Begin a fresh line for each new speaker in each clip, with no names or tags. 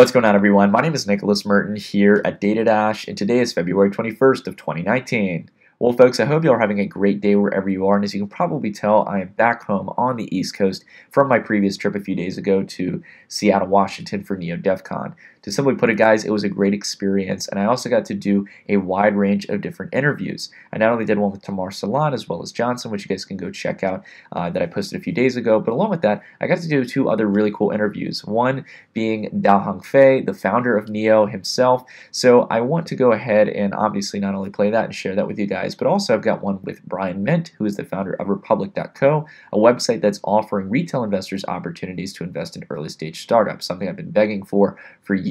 What's going on, everyone? My name is Nicholas Merton here at DataDash, and today is February 21st of 2019. Well, folks, I hope you are having a great day wherever you are, and as you can probably tell, I am back home on the East Coast from my previous trip a few days ago to Seattle, Washington for NeoDevCon. To simply put it, guys, it was a great experience, and I also got to do a wide range of different interviews. I not only did one with Tamar Salan as well as Johnson, which you guys can go check out, that I posted a few days ago, but along with that, I got to do two other really cool interviews, one being Hongfei, the founder of Neo himself. So I want to go ahead and obviously not only play that and share that with you guys, but also I've got one with Bryan Myint, who is the founder of Republic.co, a website that's offering retail investors opportunities to invest in early stage startups, something I've been begging for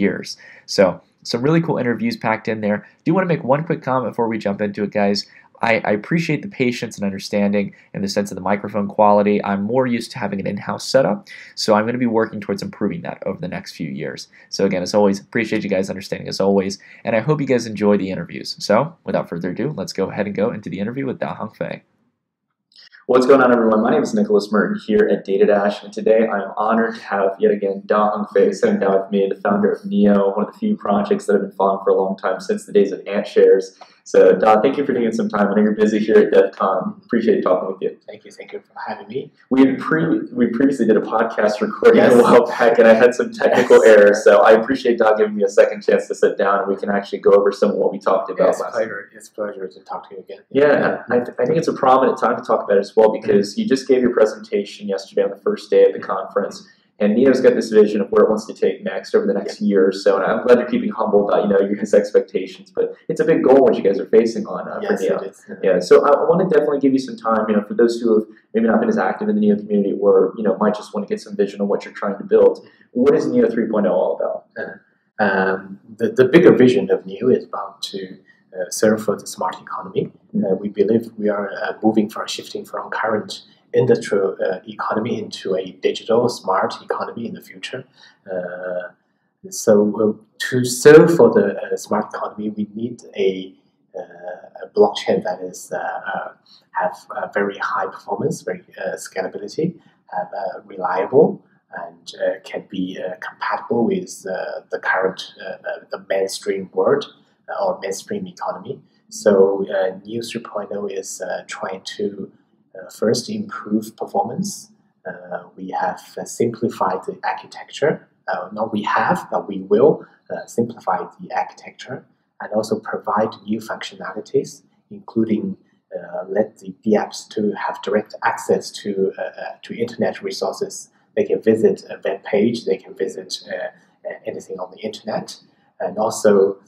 years. So some really cool interviews packed in there. Do want to make one quick comment before we jump into it, guys. I appreciate the patience and understanding in the sense of the microphone quality. I'm more used to having an in-house setup, so I'm going to be working towards improving that over the next few years. So again, as always, appreciate you guys understanding as always, and I hope you guys enjoy the interviews. So without further ado, let's go ahead and go into the interview with Hongfei. What's going on, everyone? My name is Nicholas Merton here at DataDash, and today I am honored to have yet again Hongfei sitting down with me, the founder of Neo, one of the few projects that I've been following for a long time since the days of AntShares. So, thank you for taking some time. I know you're busy here at DevCon. Appreciate talking with you.
Thank you for having me.
We previously did a podcast recording a while back, and I had some technical errors. So I appreciate Don giving me a second chance to sit down, and we can actually go over some of what we talked about last time.
It's a pleasure to talk to you again.
Yeah, I think it's a prominent time to talk about it as well, because you just gave your presentation yesterday on the first day of the conference. And Neo's got this vision of where it wants to take next over the next year or so, and I'm glad you're keeping humble about your guys' expectations. But it's a big goal what you guys are facing on for Neo.
It is.
Yeah, so I want to definitely give you some time, for those who have maybe not been as active in the Neo community, or might just want to get some vision on what you're trying to build. What is Neo 3.0 all about?
The bigger vision of Neo is about to serve for the smart economy. We believe we are shifting from current industrial economy into a digital smart economy in the future. So to serve for the smart economy, we need a blockchain that is have very high performance, very scalability, reliable, and can be compatible with the current the mainstream world or mainstream economy. So Neo 3.0 is trying to first, improve performance. We have simplified the architecture. Not we have, but we will simplify the architecture and also provide new functionalities, including let the apps to have direct access to internet resources. They can visit a web page. They can visit anything on the internet. And also,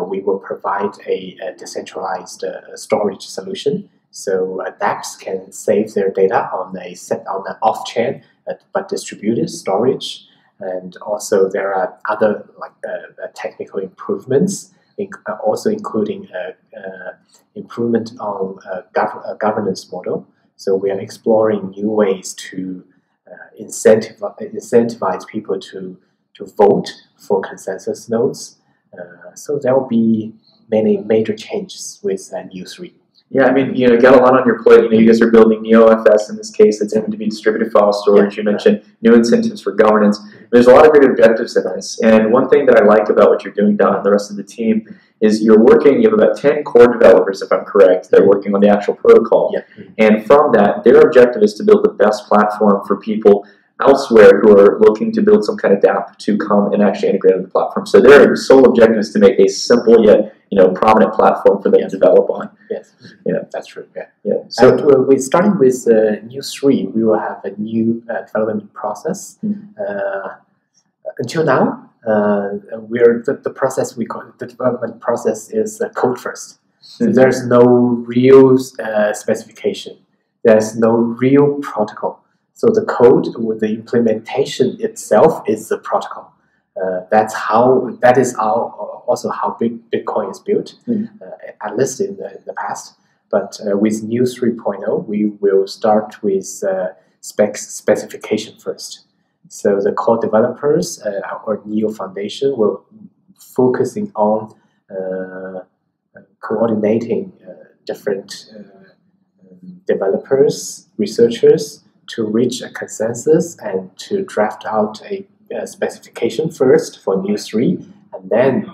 we will provide a decentralized storage solution. So dApps can save their data on an off-chain but distributed storage, and also there are other technical improvements, also including improvement on governance model. So we are exploring new ways to incentivize people to vote for consensus nodes. So there will be many major changes with Neo 3.
Yeah, you got a lot on your plate. You guys are building NeoFS in this case. It's aimed to be distributed file storage. You mentioned new incentives for governance. There's a lot of great objectives in this. And one thing that I like about what you're doing, Don, and the rest of the team, is you have about 10 core developers, if I'm correct, that are working on the actual protocol.
Yeah.
And from that, their objective is to build the best platform for people elsewhere who are looking to build some kind of dApp to come and actually integrate on the platform. So their sole objective is to make a simple yet prominent platform for them to develop on.
Yes, that's true.
Yeah.
So we're starting with Neo 3. We will have a new development process. Until now, the process we call the development process is code first. So there's no real specification. There's no real protocol. So the code with the implementation itself is the protocol. That is also how Bitcoin is built, at least in the past. But with Neo 3.0, we will start with specification first. So the core developers or Neo Foundation will focusing on coordinating different developers, researchers, to reach a consensus and to draft out a specification first for Neo 3, and then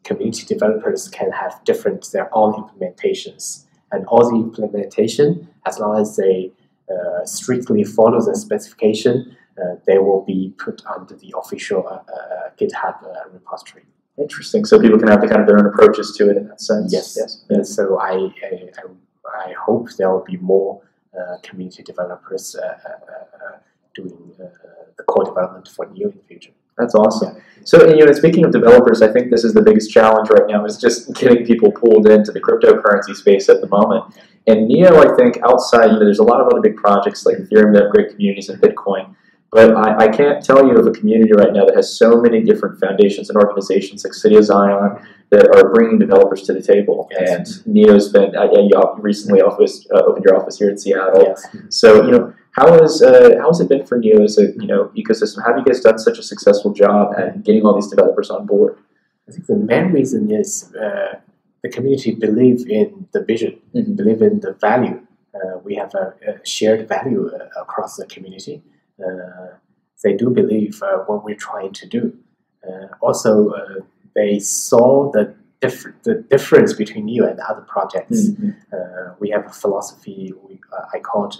community developers can have their own implementations. And all the implementation, as long as they strictly follow the specification, they will be put under the official GitHub repository.
Interesting. So people can have their own approaches to it in that sense.
Yes. So I hope there will be more community developers doing the core development for Neo in the future.
That's awesome. So, speaking of developers, I think this is the biggest challenge right now is just getting people pulled into the cryptocurrency space at the moment. And Neo, I think, outside, there's a lot of other big projects like Ethereum that have great communities and Bitcoin. But I can't tell you of a community right now that has so many different foundations and organizations like City of Zion that are bringing developers to the table.
Yes.
And Neo's been, you recently opened your office here in Seattle.
Yes.
So, how has it been for Neo as a ecosystem? How have you guys done such a successful job at getting all these developers on board?
I think the main reason is the community believe in the vision, believe in the value. We have a shared value across the community. They do believe what we're trying to do. Also, they saw the difference between Neo and other projects. We have a philosophy I call it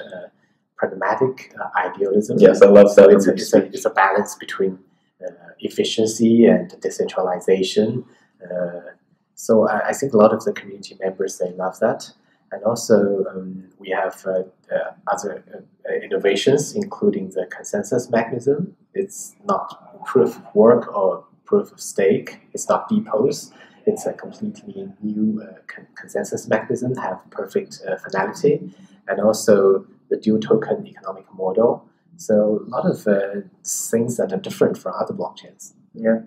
pragmatic idealism.
Yes, I love that.
It's a balance between efficiency and decentralization. So I think a lot of the community members, they love that. And also we have other innovations, including the consensus mechanism. It's not proof of work or proof of stake. It's not depots. It's a completely new consensus mechanism, have perfect finality. And also the dual token economic model. So a lot of things that are different from other blockchains.
Yeah,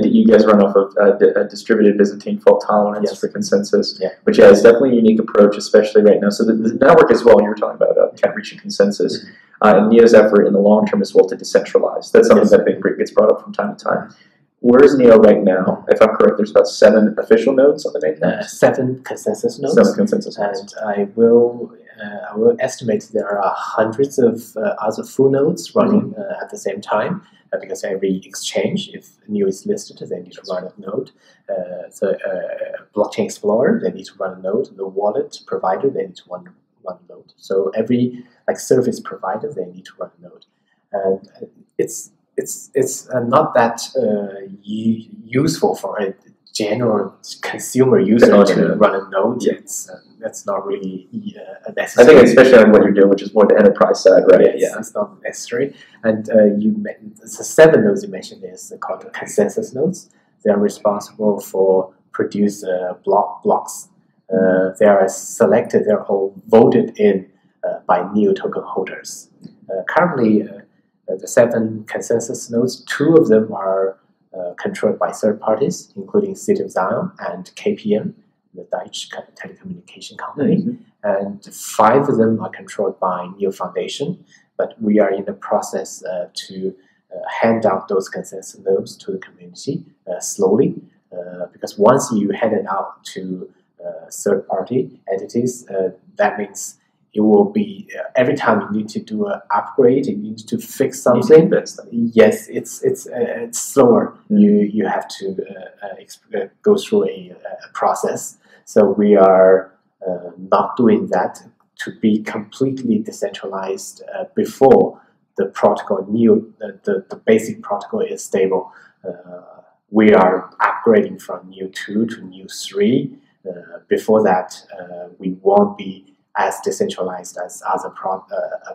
you guys run off of a distributed Byzantine fault tolerance for consensus, which is definitely a unique approach, especially right now. So the network as well, you were talking about kind of reaching consensus, and Neo's effort in the long term as well to decentralize. That's something that I think gets brought up from time to time. Where is Neo right now? If I'm correct, there's about 7 official nodes on the mainnet.
7 consensus nodes.
7 consensus nodes.
And I will estimate there are hundreds of other full nodes running at the same time, because every exchange, if Neo is listed, they need to run a node. The blockchain explorer, they need to run a node. The wallet provider, they need to run a node. So every service provider, they need to run a node. And it's not that useful for a general consumer user to run a node. That's not really necessary.
I think especially on what you're doing, which is more the enterprise side, right?
Yes, it's not necessary. And the 7 nodes you mentioned is called consensus nodes. They are responsible for produce blocks. They are selected, they're all voted in by Neo token holders. Currently, the 7 consensus nodes, 2 of them are controlled by third parties, including City of Zion and KPN, the Dutch telecommunication company, and 5 of them are controlled by Neo Foundation. But we are in the process to hand out those consensus nodes to the community slowly, because once you hand it out to third-party entities, that means it will be every time you need to do an upgrade, you need to fix something. Yes, it's slower. You have to go through a process. So we are not doing that to be completely decentralized before the protocol the basic protocol is stable. We are upgrading from Neo 2 to Neo 3. Before that, we won't be as decentralized as other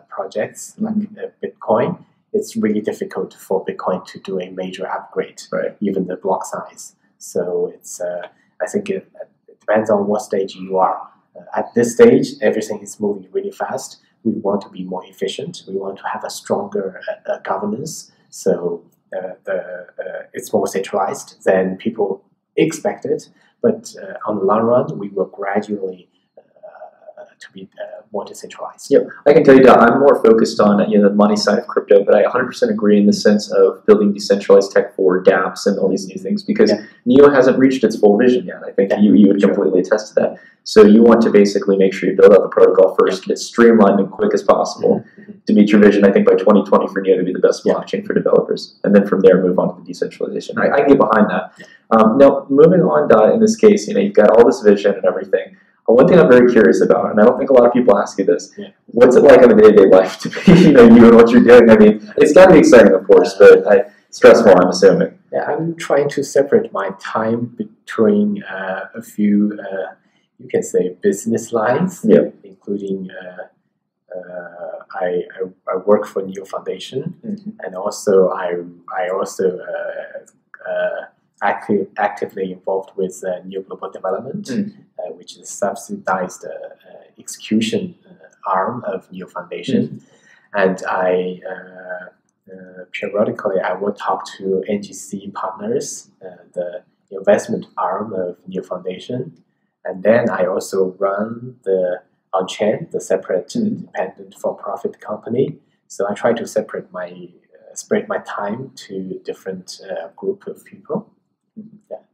projects like Bitcoin. It's really difficult for Bitcoin to do a major upgrade, even the block size. So it's I think it depends on what stage you are. At this stage, everything is moving really fast. We want to be more efficient. We want to have a stronger governance. So it's more centralized than people expected. But on the long run, we will gradually to be more decentralized.
Yep, I can tell you that I'm more focused on the money side of crypto, but I 100% agree in the sense of building decentralized tech for dApps and all these new things because Neo hasn't reached its full vision yet. I think you would completely attest to that. So you want to basically make sure you build out the protocol first, get it streamlined and quick as possible to meet your vision. I think by 2020 for Neo to be the best blockchain for developers, and then from there move on to the decentralization. I can get behind that. Now moving on, in this case, you've got all this vision and everything. One thing I'm very curious about, and I don't think a lot of people ask you this, what's it like on a day-to-day life to be, you and what you're doing? I mean, it's got to be exciting, of course, but stressful, I'm assuming.
Yeah, I'm trying to separate my time between a few, you can say, business lines, including I work for Neo Foundation, and also I also actively involved with Neo Global Development, which is subsidized execution arm of Neo Foundation, and I periodically I will talk to NGC partners, the investment arm of Neo Foundation, and then I also run the on-chain, the separate independent for-profit company. So I try to separate spread my time to different group of people.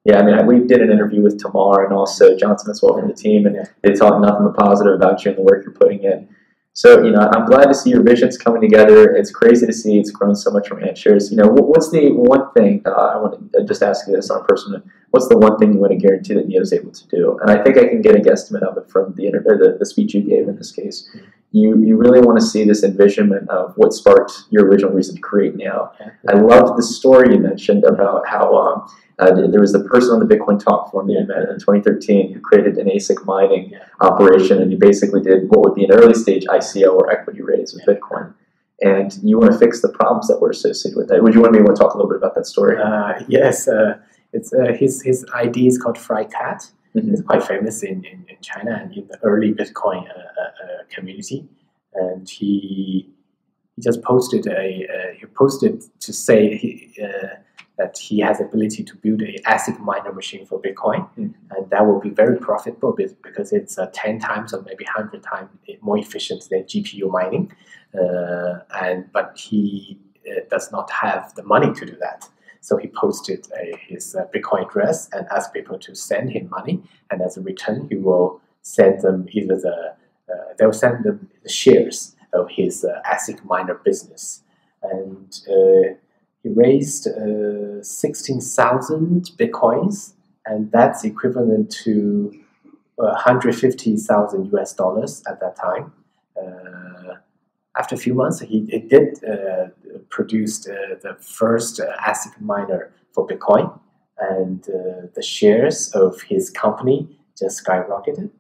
Yeah, I mean, we did an interview with Tamar and also Johnson as well from the team, and they talked nothing but positive about you and the work you're putting in. So, I'm glad to see your visions coming together. It's crazy to see it's grown so much from Ant shares. What's the one thing, I want to just ask you this on a personal, what's the one thing you want to guarantee that Neo is able to do? And I think I can get a guesstimate of it from the speech you gave in this case. You really want to see this envisionment of what sparked your original reason to create Neo. I loved the story you mentioned about how there was the person on the Bitcoin talk forum that you met in 2013 who created an ASIC mining operation, and you basically did what would be an early stage ICO or equity raise with Bitcoin. And you want to fix the problems that were associated with that. Would you want me to talk a little bit about that story?
Yes, it's his ID is called FryCat. It's quite famous in China and in the early Bitcoin community. And he just posted to say that he has ability to build a ASIC miner machine for Bitcoin, and that will be very profitable because it's 10 times or maybe 100 times more efficient than GPU mining. But he does not have the money to do that. So he posted his Bitcoin address and asked people to send him money, and as a return, he will send them they'll send them the shares of his ASIC miner business, and he raised 16,000 Bitcoins, and that's equivalent to 150,000 US dollars at that time. After a few months, he did produce the first ASIC miner for Bitcoin, and the shares of his company just skyrocketed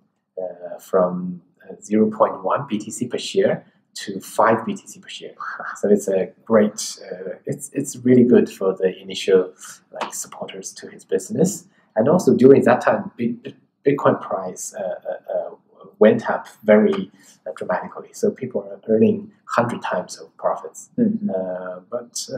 from 0.1 BTC per share to 5 BTC per share. So it's a great, it's really good for the initial supporters to his business. And also during that time, Bitcoin price went up very dramatically. So people are earning 100 times of profits. But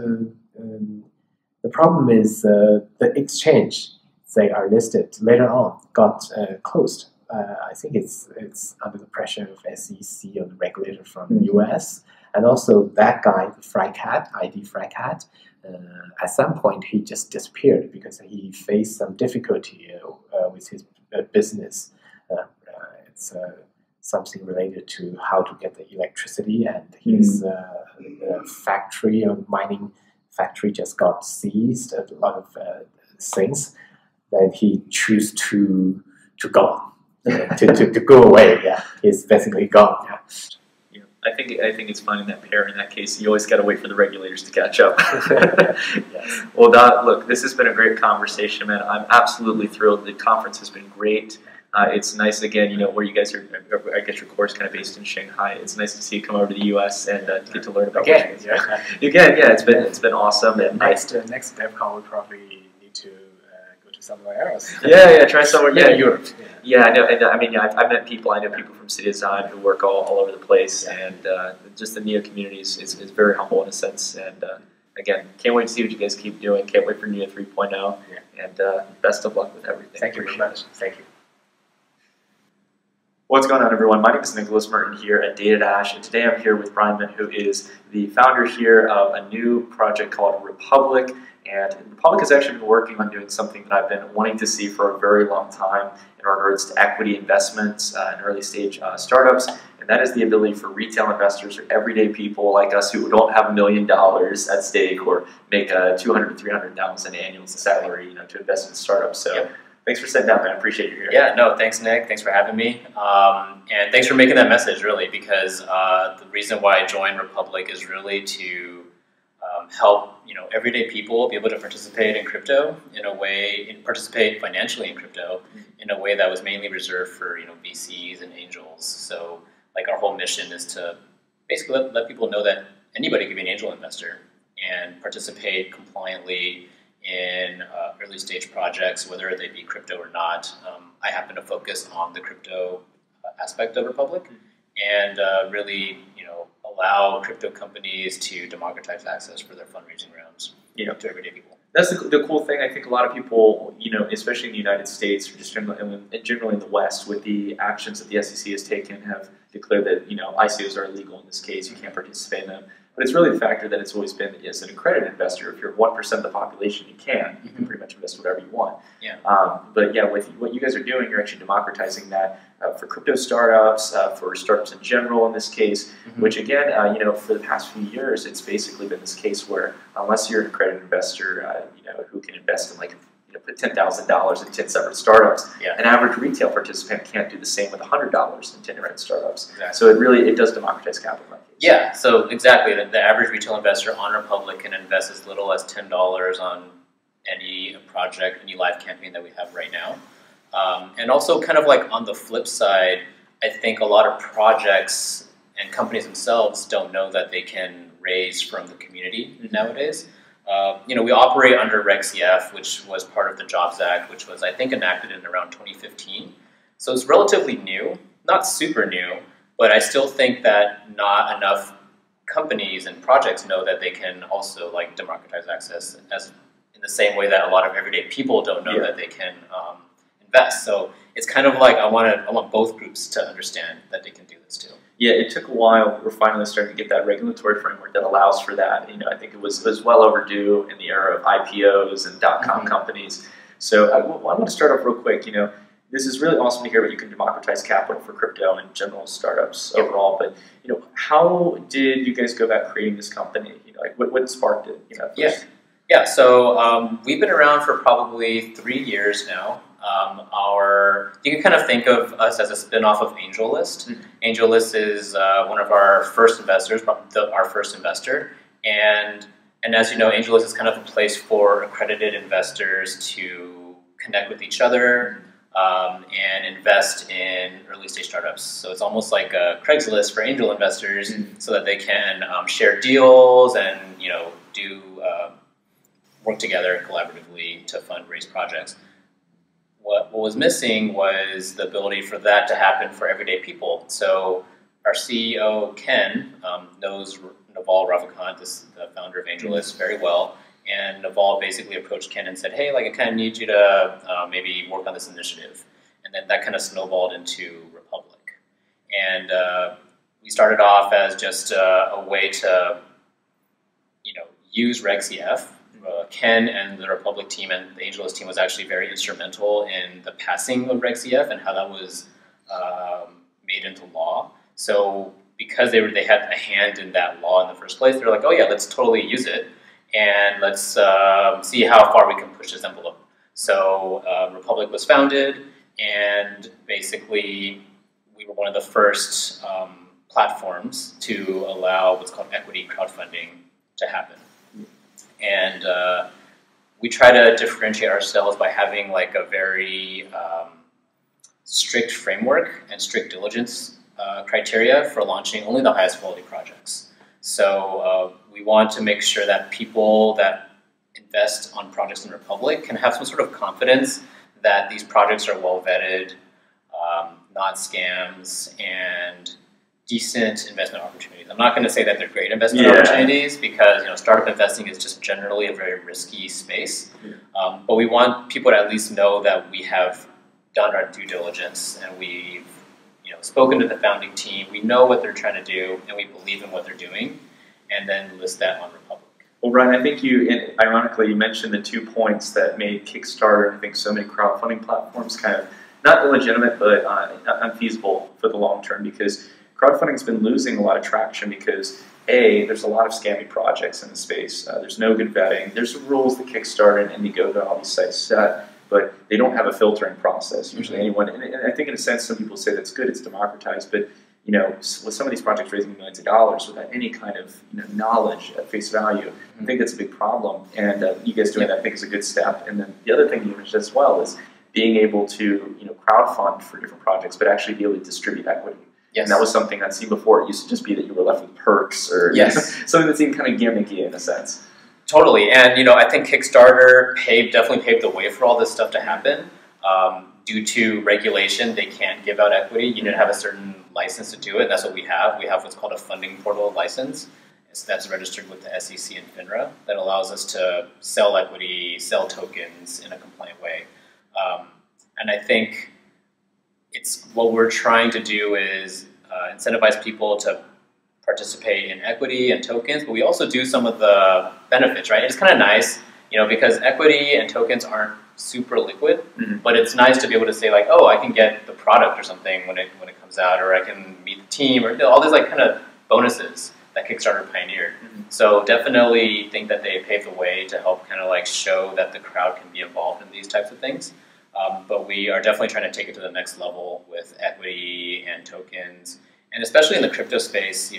the problem is the exchange they are listed later on got closed. I think it's under the pressure of SEC or the regulator from the US, and also that guy, the FryCat, ID FryCat, at some point he just disappeared because he faced some difficulty with his business. It's something related to how to get the electricity, and his factory or mining factory just got seized. A lot of things that he chose to go. To go away, he's basically gone.
I think it's fine in that case. You always got to wait for the regulators to catch up.
Yes.
Well, Dot, look, this has been a great conversation, man. I'm absolutely thrilled. The conference has been great. It's nice again, where you guys are. I guess your course kind of based in Shanghai. It's nice to see you come over to the U.S. and get to learn about what you guys are. Again, it's been awesome. And
next DevCon we probably need to go to somewhere else.
Try somewhere.
Europe.
I know, and I've met people. I know people from City Design who work all over the place, and just the Neo community is very humble in a sense. And again, can't wait to see what you guys keep doing. Can't wait for Neo 3.0, and best of luck with everything.
Thank you very much. Thank you.
What's going on, everyone? My name is Nicholas Merton here at DataDash, and today I'm here with Bryan, who is the founder here of a new project called Republic. And Republic has actually been working on doing something that I've been wanting to see for a very long time in regards to equity investments in early stage startups. And that is the ability for retail investors or everyday people like us who don't have $1 million at stake or make $200,000 to $300,000 annual salary, to invest in startups. So. Yep. Thanks for sitting down, man. I appreciate you here.
Yeah, no, thanks, Nick. Thanks for having me. And thanks for making that message, really, because the reason why I joined Republic is really to help everyday people be able to participate in crypto in a way, participate financially in crypto in a way that was mainly reserved for VCs and angels. So, like, our whole mission is to basically let people know that anybody can be an angel investor and participate compliantly in early stage projects, whether they be crypto or not. I happen to focus on the crypto aspect of Republic and really, allow crypto companies to democratize access for their fundraising rounds to everyday people.
That's the cool thing. I think a lot of people, especially in the United States, or just generally in the West, with the actions that the SEC has taken, have declared that ICOs are illegal in this case. You can't participate in them. But it's really the factor that it's always been as an accredited investor. If you're 1% of the population, you can pretty much invest whatever you want. Yeah. But yeah, with what you guys are doing, you're actually democratizing that for crypto startups, for startups in general in this case, which again, for the past few years, it's basically been this case where unless you're an accredited investor, who can invest in put $10,000 in 10 separate startups, an average retail participant can't do the same with $100 in 10 different startups. Exactly. So it does democratize capital.
Yeah, so exactly. The average retail investor on Republic can invest as little as $10 on any project, any live campaign that we have right now. And also kind of like on the flip side, I think a lot of projects and companies themselves don't know that they can raise from the community nowadays. We operate under Reg CF, which was part of the Jobs Act, which was, I think, enacted in around 2015. So it's relatively new, not super new, but I still think that not enough companies and projects know that they can also democratize access as in the same way that a lot of everyday people don't know that they can invest. So it's kind of like I want both groups to understand that they can do this too.
Yeah, it took a while. We're finally starting to get that regulatory framework that allows for that. I think it was well overdue in the era of IPOs and .com companies. So I want to start off real quick. This is really awesome to hear that you can democratize capital for crypto and general startups overall. But how did you guys go about creating this company? What sparked it?
Yeah. So we've been around for probably 3 years now. You can kind of think of us as a spin-off of AngelList. AngelList is one of our first investors, our first investor, and as you know, AngelList is kind of a place for accredited investors to connect with each other and invest in early stage startups. So it's almost like a Craigslist for angel investors, so that they can share deals and do work together collaboratively to fundraise projects. What was missing was the ability for that to happen for everyday people. So our CEO, Ken, knows Naval Ravikant, the founder of AngelList, very well. And Naval basically approached Ken and said, hey, I kind of need you to maybe work on this initiative. And then that kind of snowballed into Republic. And we started off as just a way to, use Reg CF. Ken and the Republic team and the AngelList team was actually very instrumental in the passing of Reg CF and how that was made into law. So because they had a hand in that law in the first place, they're like, oh yeah, let's totally use it. And let's see how far we can push this envelope. So Republic was founded, and basically we were one of the first platforms to allow what's called equity crowdfunding to happen. And we try to differentiate ourselves by having a very strict framework and strict diligence criteria for launching only the highest quality projects. So we want to make sure that people that invest on projects in Republic can have some sort of confidence that these projects are well vetted, not scams, and decent investment opportunities. I'm not going to say that they're great investment opportunities because startup investing is just generally a very risky space. But we want people to at least know that we have done our due diligence and we've spoken to the founding team, we know what they're trying to do, and we believe in what they're doing, and then list that on Republic.
Well, Bryan, I think ironically, you mentioned the 2 points that made Kickstarter and I think so many crowdfunding platforms kind of not illegitimate, but unfeasible for the long term, because crowdfunding's been losing a lot of traction because there's a lot of scammy projects in the space. There's no good vetting. There's rules that Kickstarter and Indiegogo and all these sites set, but they don't have a filtering process. Usually anyone, and I think in a sense some people say that's good, it's democratized, but with some of these projects raising millions of dollars without any kind of knowledge at face value, I think that's a big problem. And you guys doing that I think is a good step. And then the other thing you mentioned as well is being able to crowdfund for different projects, but actually be able to distribute equity.
Yes.
And that was something I'd seen before. It used to just be that you were left with perks or something that seemed kind of gimmicky in a sense.
Totally. And I think Kickstarter definitely paved the way for all this stuff to happen. Due to regulation, they can't give out equity. You need to have a certain license to do it. That's what we have. We have what's called a funding portal license. That's registered with the SEC and FINRA that allows us to sell equity, sell tokens in a compliant way. And I think what we're trying to do is incentivize people to participate in equity and tokens, but we also do some of the benefits, right? It's kind of nice, because equity and tokens aren't super liquid, but it's nice to be able to say like, oh, I can get the product or something when it comes out, or I can meet the team, or all these like kind of bonuses that Kickstarter pioneered. So definitely think that they paved the way to help kind of like show that the crowd can be involved in these types of things. But we are definitely trying to take it to the next level with equity and tokens, and especially in the crypto space,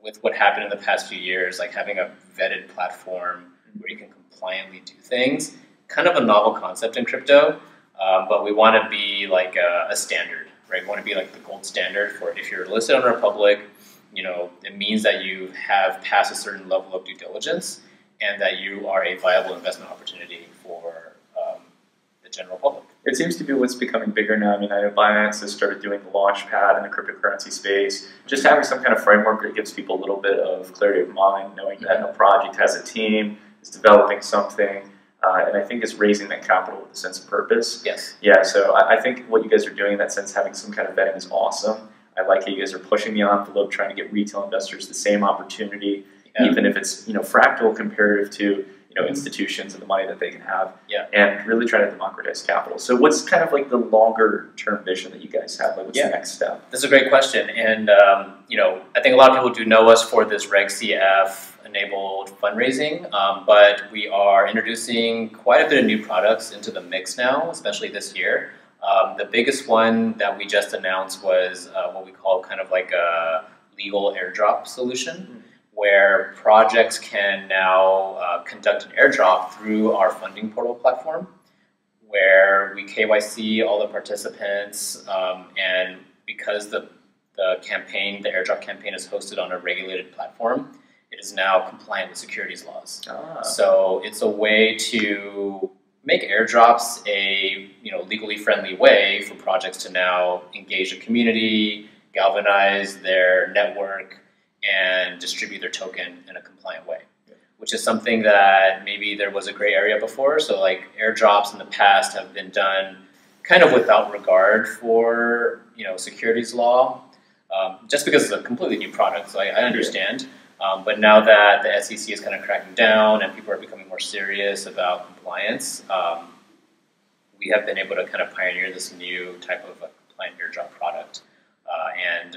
with what happened in the past few years, like having a vetted platform where you can compliantly do things, kind of a novel concept in crypto, but we want to be like a standard, right? We want to be like the gold standard for if you're listed on Republic, it means that you have passed a certain level of due diligence and that you are a viable investment opportunity for the general public.
It seems to be what's becoming bigger now. I mean, I know Binance has started doing the launch pad in the cryptocurrency space. Just having some kind of framework that gives people a little bit of clarity of mind, knowing that a project has a team, is developing something, and I think it's raising that capital with a sense of purpose.
Yes.
Yeah, so I think what you guys are doing in that sense, having some kind of vetting is awesome. I like how you guys are pushing the envelope, trying to get retail investors the same opportunity, even if it's fractal comparative to institutions and the money that they can have, and really try to democratize capital. So what's kind of like the longer term vision that you guys have? Like what's the next step?
That's a great question. And, I think a lot of people do know us for this Reg CF enabled fundraising, but we are introducing quite a bit of new products into the mix now, especially this year. The biggest one that we just announced was what we call kind of like a legal airdrop solution, where projects can now conduct an airdrop through our funding portal platform, where we KYC all the participants, and because the airdrop campaign is hosted on a regulated platform, it is now compliant with securities laws. So it's a way to make airdrops a legally friendly way for projects to now engage the community, galvanize their network, and distribute their token in a compliant way, which is something that maybe there was a gray area before. So like airdrops in the past have been done kind of without regard for securities law, just because it's a completely new product. So I understand, but now that the SEC is kind of cracking down and people are becoming more serious about compliance, we have been able to kind of pioneer this new type of a compliant airdrop product, and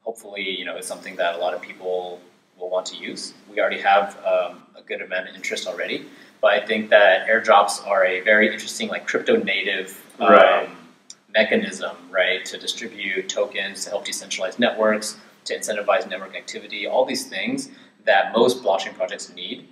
hopefully, it's something that a lot of people will want to use. We already have a good amount of interest already, but I think that airdrops are a very interesting, like crypto native mechanism, right, to distribute tokens, to help decentralize networks, to incentivize network activity. All these things that most blockchain projects need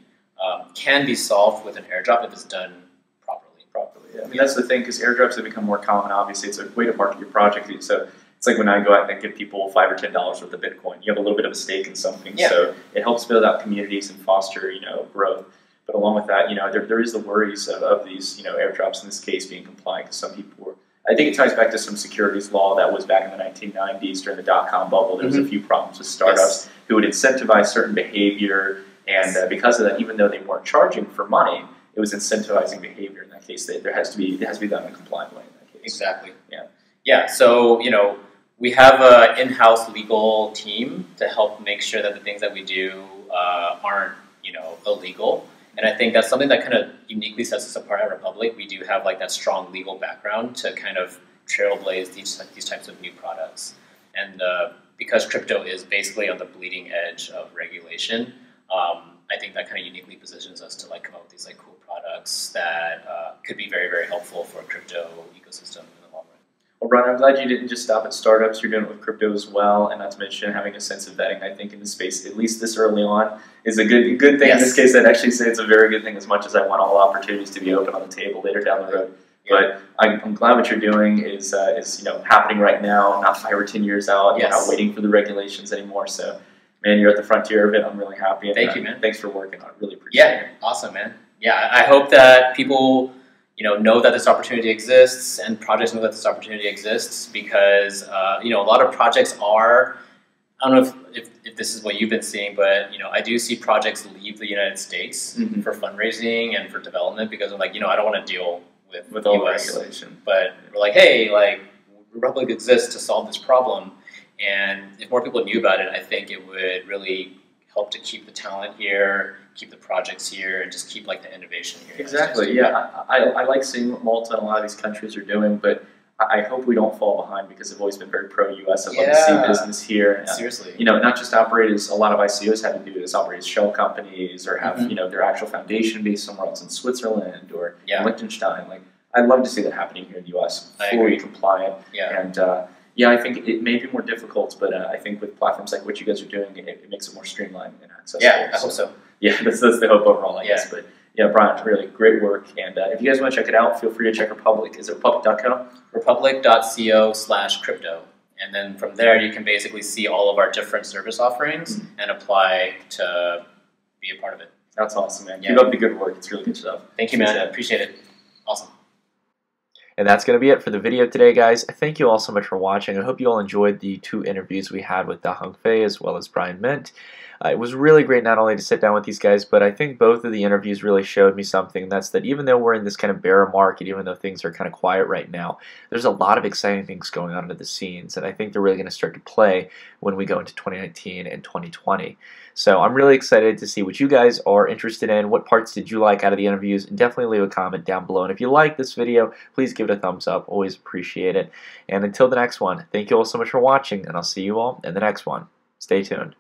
can be solved with an airdrop if it's done properly.
Yeah. I mean, that's the thing, because airdrops have become more common. Obviously, it's a way to market your project. So it's like when I go out and give people $5 or $10 worth of Bitcoin. You have a little bit of a stake in something, so it helps build out communities and foster, growth. But along with that, there is the worries of these, airdrops in this case being compliant, because some people were. I think it ties back to some securities law that was back in the 1990s during the dot-com bubble. There was a few problems with startups who would incentivize certain behavior, and because of that, even though they weren't charging for money, it was incentivizing behavior. In that case, it has to be done in a compliant way. In that case,
exactly.
Yeah.
Yeah, so we have an in-house legal team to help make sure that the things that we do aren't illegal. And I think that's something that kind of uniquely sets us apart at Republic. We do have like that strong legal background to kind of trailblaze these types of new products. And because crypto is basically on the bleeding edge of regulation, I think that kind of uniquely positions us to like come up with these like cool products that could be very, very helpful for a crypto ecosystem in the long run.
Well, Bryan, I'm glad you didn't just stop at startups. You're doing it with crypto as well, and not to mention having a sense of vetting. I think in the space, at least this early on, is a good thing.
Yes.
In this case, I'd actually say it's a very good thing. As much as I want all opportunities to be open on the table later down the road, but I'm glad what you're doing is happening right now, not 5 or 10 years out.
Yes.
You're not waiting for the regulations anymore. So, man, you're at the frontier of it. I'm really happy. And,
Thank you, man.
Thanks for working on it. Really appreciate it.
Yeah, awesome, man. Yeah, I hope that people know that this opportunity exists and projects know that this opportunity exists because a lot of projects are. I don't know if this is what you've been seeing, but I do see projects leave the United States for fundraising and for development because I'm like, I don't want to deal with
all
US
regulation.
But we're like, hey, like Republic exists to solve this problem, and if more people knew about it, I think it would really help to keep the talent here, keep the projects here, and just keep like the innovation here.
Exactly. Yeah, I like seeing what Malta and a lot of these countries are doing, but I hope we don't fall behind because I've always been very pro-US. I love to see business here.
Seriously.
Not just operate as a lot of ICOs have to do is operate as shell companies or have their actual foundation based somewhere else in Switzerland or Liechtenstein. Like I'd love to see that happening here in the US, fully compliant.
Yeah.
And I think it may be more difficult, but I think with platforms like what you guys are doing, it makes it more streamlined and accessible.
Yeah, I hope so.
Yeah, that's the hope overall, I guess. But yeah, Bryan, really great work. And if you guys want to check it out, feel free to check Republic. Is it republic.co?
Republic.co/crypto. And then from there, you can basically see all of our different service offerings and apply to be a part of it.
That's awesome, man. Keep up the good work. It's really good stuff.
Thank you, man. I appreciate it. Awesome.
And that's going to be it for the video today, guys. Thank you all so much for watching. I hope you all enjoyed the 2 interviews we had with Hongfei as well as Bryan Myint. It was really great not only to sit down with these guys, but I think both of the interviews really showed me something, and that's that even though we're in this kind of bear market, even though things are kind of quiet right now, there's a lot of exciting things going on under the scenes, and I think they're really going to start to play when we go into 2019 and 2020. So I'm really excited to see what you guys are interested in. What parts did you like out of the interviews? And definitely leave a comment down below. And if you like this video, please give it a thumbs up. Always appreciate it. And until the next one, thank you all so much for watching, and I'll see you all in the next one. Stay tuned.